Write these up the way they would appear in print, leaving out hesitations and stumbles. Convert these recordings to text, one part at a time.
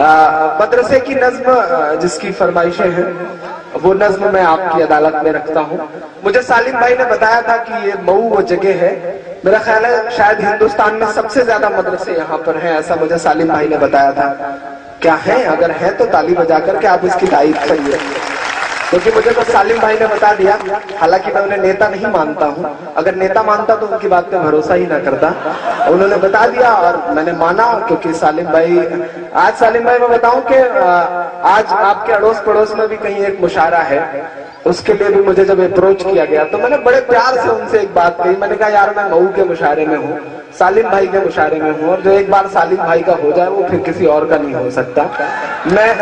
مدرسے کی نظم جس کی فرمائشیں ہیں وہ نظم میں آپ کی عدالت میں رکھتا ہوں. مجھے سالم بھائی نے بتایا تھا کہ یہ مئو وہ جگہ ہے، میرا خیال ہے شاید ہندوستان میں سب سے زیادہ مدرسے یہاں پر ہیں، ایسا مجھے سالم بھائی نے بتایا تھا. کیا ہیں؟ اگر ہیں تو تالی بجا کر کے آپ اس کی تائید کریے، کیونکہ مجھے تو سالم بھائی نے بتا دیا. حالانکہ میں انہیں نیتا نہیں مانتا ہوں، اگر نیتا مانتا تو ان کی بات پہ بھروسہ ہی نہ کرتا. انہوں نے بتا دیا اور میں نے مانا، کیونکہ سالم بھائی میں بتاؤں کہ آج آپ کے اڑوس پڑوس میں بھی کہیں ایک مشاعرہ ہے، اس کے لیے بھی مجھے جب اپروچ کیا گیا تو میں نے بڑے پیار سے ان سے ایک بات کہی. میں نے کہا یار میں مئو کے مشاعرے میں ہوں، سالم بھائی کے مشاعرے میں ہوں، اور جو ایک بار سالم بھائی کا ہو جائے وہ پھر کسی اور کا نہیں ہو سکتا. میں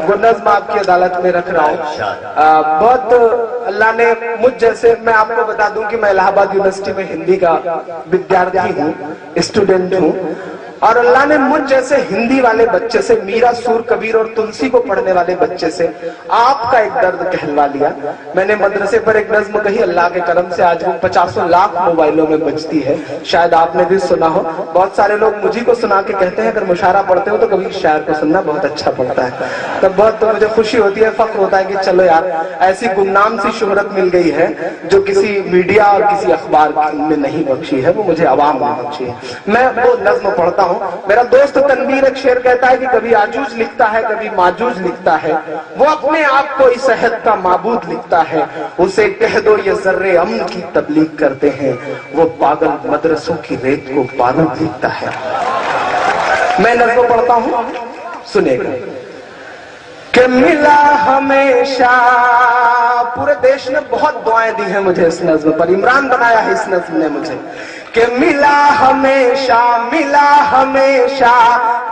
وہ نظم آپ کی عدالت میں رکھ رہا ہوں. بہت اللہ نے مجھ جیسے، میں آپ کو بتا دوں کہ میں الہ آباد یونیورسٹی میں ہندی کا ودیارتھی ہوں، اسٹوڈنٹ ہوں، اور اللہ نے مجھ جیسے ہندی والے بچے سے، میرا سور کبیر اور تلسی کو پڑھنے والے بچے سے آپ کا ایک درد کہلوا لیا. میں نے مدرسے پر ایک نظم کہی، اللہ کے کرم سے آج وہ 50 لاکھ موبائلوں میں بجتی ہے، شاید آپ نے بھی سنا ہو. بہت سارے لوگ مجھے کو سنا کے کہتے ہیں اگر مشاعرہ پڑھتے ہو تو کبھی شاعر کو سننا بہت اچھا پڑتا ہے. تب بہت مجھے خوشی ہوتی ہے، فخر ہوتا ہے کہ چلو یار ایسی گمنام سی شہرت مل گئی ہے جو کسی میڈیا اور کسی اخبار میں نہیں بخشی ہے، وہ مجھے عوام نے بخشی ہے. میں وہ نظم پڑھتا ہوں. میرا دوست تنویر ایک شعر کہتا ہے کہ کبھی آجوج لکھتا ہے کبھی ماجوج لکھتا ہے، وہ اپنے آپ کو اس عہد کا معبود لکھتا ہے، اسے کہہ دو یہ ذرے امن کی تبلیغ کرتے ہیں، وہ پاگل مدرسوں کی ریت کو بارود لکھتا ہے. میں نظم پڑھتا ہوں، سنے گا. کہ ملا ہمیشہ، پورے دیش نے بہت دعائیں دی ہیں مجھے اس نظم پر، عمران بنایا ہے اس نظم نے مجھے. کہ ملا ہمیشہ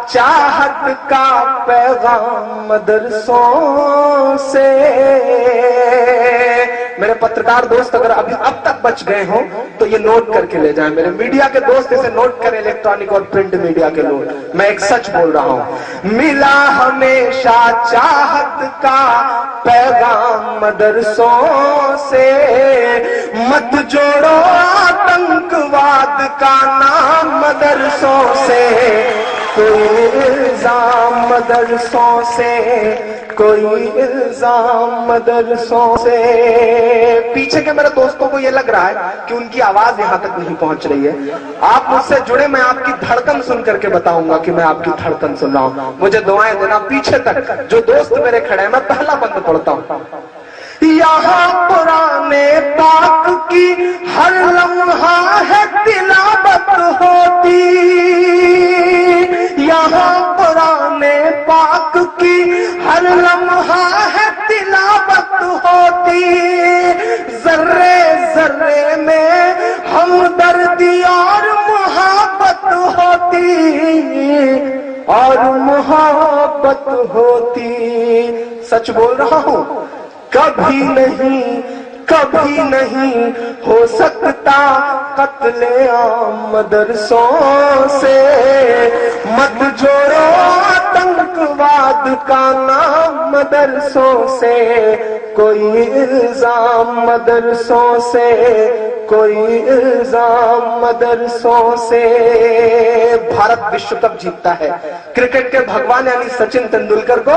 چاہت کا پیغام مدرسوں سے. میرے پترکار دوست اگر اب تک بچ گئے ہوں تو یہ نوٹ کر کے لے جائیں. میرے میڈیا کے دوست اسے نوٹ کریں، الیکٹرانک اور پرنٹ میڈیا کے لوگ، میں ایک سچ بول رہا ہوں. ملا ہمیشہ چاہت کا پیغام مدرسوں سے، مت جوڑو آتنکواد کا نام مدرسوں سے. کوئی الزام مدرسوں سے، کوئی الزام مدرسوں سے. پیچھے کے میرے دوستوں کو یہ لگ رہا ہے کہ ان کی آواز یہاں تک نہیں پہنچ رہی ہے. آپ مجھ سے جڑے، میں آپ کی دھڑکن سن کر کے بتاؤں گا کہ میں آپ کی دھڑکن سن رہا ہوں. مجھے دعائیں دینا پیچھے تک جو دوست میرے کھڑے ہیں. میں پہلا بند پڑھتا ہوں. یہاں قرآن پاک کی ہر لمحہ ہے تلاوت ہوتی، یہاں قرآن پاک کی ہر لمحہ ہے تلاوت ہوتی، ذرے ذرے میں ہمدردی اور محبت ہوتی، اور محبت ہوتی. سچ بول رہا ہوں، کبھی نہیں ہو سکتا قتل عام مدرسوں سے. مت جوڑو آتنکواد کا نام مدرسوں سے، کوئی الزام مدرسوں سے، کوئی الزام مدرسوں سے. بھارت وشو کپ جیتتا ہے، کرکٹ کے بھگوان یعنی سچن تندولکر کو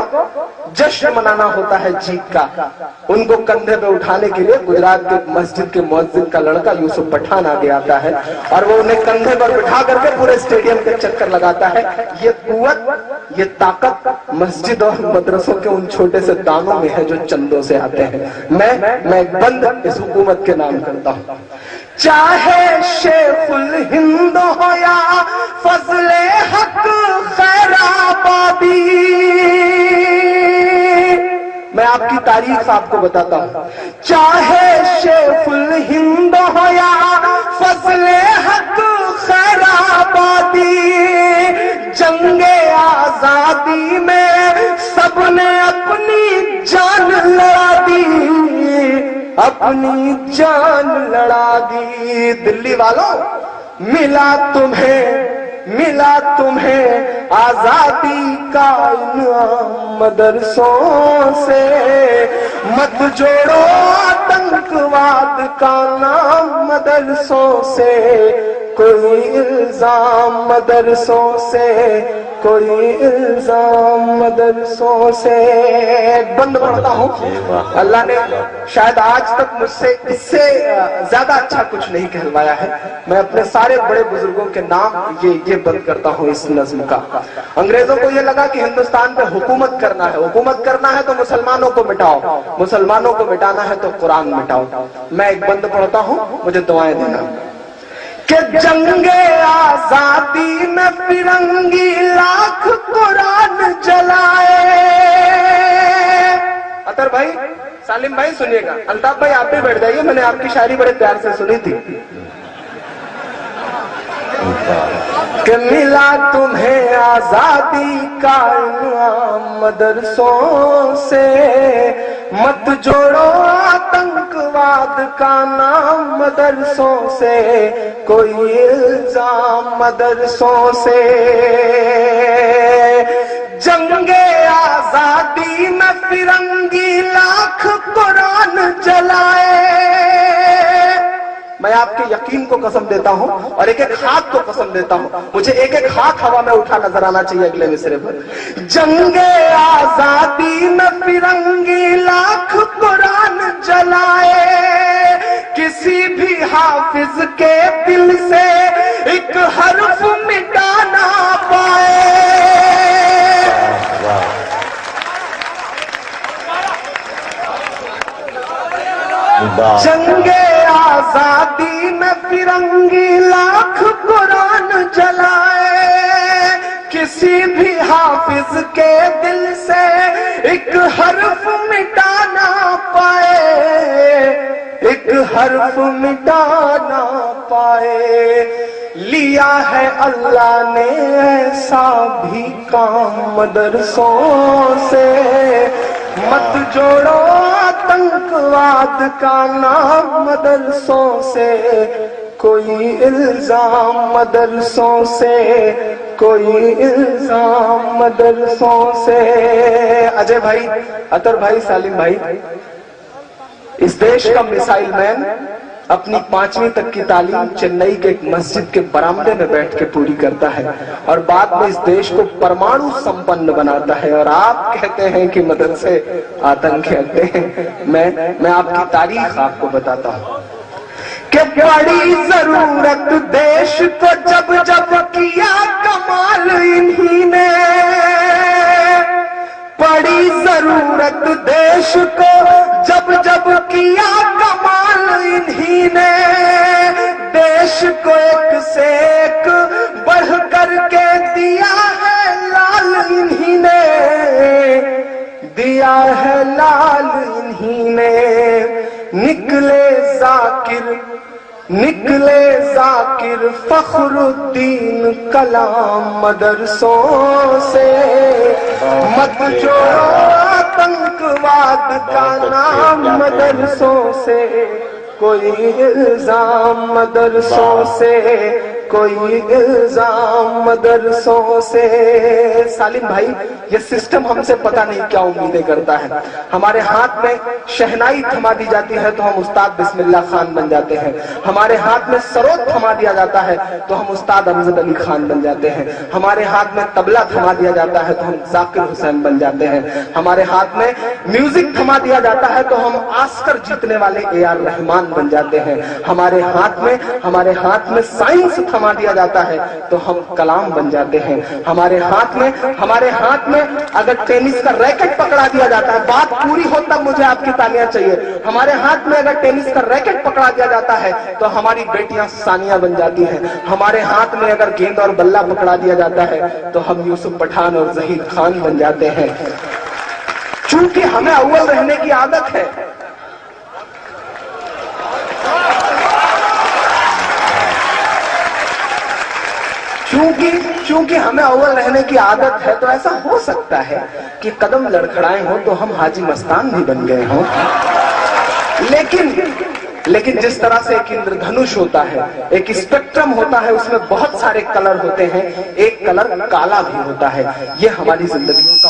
جشن منانا ہوتا ہے جیت کا. ان کو کندھے پہ اٹھانے کے لیے گجرات کے مسجد کے مؤذن کا لڑکا یوسف پٹھان آگے آتا ہے اور وہ انہیں کندھے پر بٹھا کر کے پورے اسٹیڈیم کے چکر لگاتا ہے. یہ قوت، یہ طاقت مسجد اور مدرسوں کے ان چھوٹے سے دانوں میں ہے جو چندوں سے آتے ہیں. میں ایک بند اس حکومت کے نام کرتا ہوں. چاہے شیخ الہند ہو یا فضل حق خیر آبادی، میں آپ کی تاریخ آپ کو بتاتا ہوں. چاہے شیخ الہند ہو یا فضل حق خیر آبادی، جنگ آزادی میں سب نے اپنی جان لڑا دی، اپنی جان لڑا دی. دلی والوں، ملا تمہیں آزادی کا انعام مدرسوں سے. مت جوڑو آتنکواد کا نام مدرسوں سے، کوئی الزام مدرسوں سے، کوئی الزام مدرسوں سے. بند پڑھتا ہوں. اللہ نے شاید آج تک مجھ سے اس سے زیادہ اچھا کچھ نہیں کہلوایا ہے. میں اپنے سارے بڑے بزرگوں کے نام یہ بند کرتا ہوں اس نظم کا. انگریزوں کو یہ لگا کہ ہندوستان پہ حکومت کرنا ہے، حکومت کرنا ہے تو مسلمانوں کو مٹاؤ، مسلمانوں کو مٹانا ہے تو قرآن مٹاؤ. میں ایک بند پڑھتا ہوں، مجھے دعائیں دینا. کہ جنگ آزادی میں فرنگی لاکھ قرآن جلائے. اطہر بھائی، سالم بھائی سنیے گا. الطاف بھائی آپ بھی بیٹھ جائیے، میں نے آپ کی شاعری بڑے پیار سے سنی تھی. کہ ملا تمہیں آزادی کا انعام مدرسوں سے، مت جوڑو آتنکواد کا نام مدرسوں سے، کوئی الزام مدرسوں سے. جنگ آزادی میں فرنگی لاکھ قرآن جلائے. میں آپ کے یقین کو قسم دیتا ہوں اور ایک ایک خاک کو قسم دیتا ہوں. مجھے ایک ایک خاک ہوا میں اٹھا نظر آنا چاہیے اگلے مصرے پر. جنگ آزادی میں فرنگی لاکھ قرآن جلائے، کسی بھی حافظ کے دل سے ایک حرف مٹا نہ پائے. جنگ آزادی میں فرنگی لاکھ قرآن جلائے، کسی بھی حافظ کے دل سے ایک حرف مٹا نہ پائے، ایک حرف مٹا نہ پائے. لیا ہے اللہ نے ایسا بھی کام مدرسوں سے، مت جوڑو آتنکواد کا نام مدرسوں سے، کوئی الزام مدرسوں سے، کوئی الزام مدرسوں سے. اجے بھائی، اطہر بھائی، سالم بھائی، اس دیش کا میسائل مین اپنی 5ویں تک کی تعلیم چنئی کے ایک مسجد کے برآمدے میں بیٹھ کے پوری کرتا ہے اور بعد میں اس دیش کو پرمانو سمپن بناتا ہے، اور آپ کہتے ہیں کہ مدرسے آتنک اڈے ہیں. میں آپ کی تاریخ آپ کو بتاتا ہوں کہ بڑی ضرورت دیش کو جب جب کیا کمال انہی نے، بڑی ضرورت دیش کو جب جب کیا کمال انہی نے، دیش کو ایک سے ایک بڑھ کر کے دیا ہے لال انہی نے، دیا ہے لال انہی نے. نکلے ذاکر فخر الدین کلام مدرسوں سے، مت جوڑو آتنکواد کا نام مدرسوں سے، کوئی الزام مدرسوں سے، کوئی الزام مدرسوں سے. سالم بھائی، یہ سسٹم ہم سے پتہ نہیں کیا امیدیں کرتا ہے. ہمارے ہاتھ میں شہنائی تھما دی جاتی ہے تو ہم استاد بسم اللہ خان بن جاتے ہیں، ہمارے ہاتھ میں سروت تھما دیا جاتا ہے تو ہم استاد امجد علی خان بن جاتے ہیں، ہمارے ہاتھ میں طبلہ تھما دیا جاتا ہے تو ہم ذاکر حسین بن جاتے ہیں، ہمارے ہاتھ میں میوزک تھما دیا جاتا ہے تو ہم آسکر جیتنے والے اے آر رحمان بن جاتے ہیں، ہمارے ہاتھ میں سائنس تھما دیا جاتا ہے تو ہم کلام بن جاتے ہیں، ہمارے ہاتھ میں اگر ٹینس کا ریکٹ پکڑا دیا جاتا ہے، بات پوری ہو تب مجھے آپ کی تالیاں چاہیے، ہمارے ہاتھ میں اگر ٹینس کا ریکٹ پکڑا دیا جاتا ہے تو ہماری بیٹیاں ثانیہ بن جاتی ہیں، ہمارے ہاتھ میں اگر گیند اور بلہ پکڑا دیا جاتا ہے تو ہم یوسف پٹھان اور زہید خان بن جاتے ہیں. چونکہ ہمیں اول رہنے کی عادت ہے، چونکہ ہمیں اول رہنے کی عادت ہے تو ایسا ہو سکتا ہے کہ قدم لڑکھڑائے ہوں تو ہم حاجی مستان بھی بن گئے ہوں. لیکن جس طرح سے ایک اندر دھنش ہوتا ہے، ایک اسپیکٹرم ہوتا ہے، اس میں بہت سارے کلر ہوتے ہیں، ایک کلر کالا بھی ہوتا ہے. یہ ہماری زندگیوں کا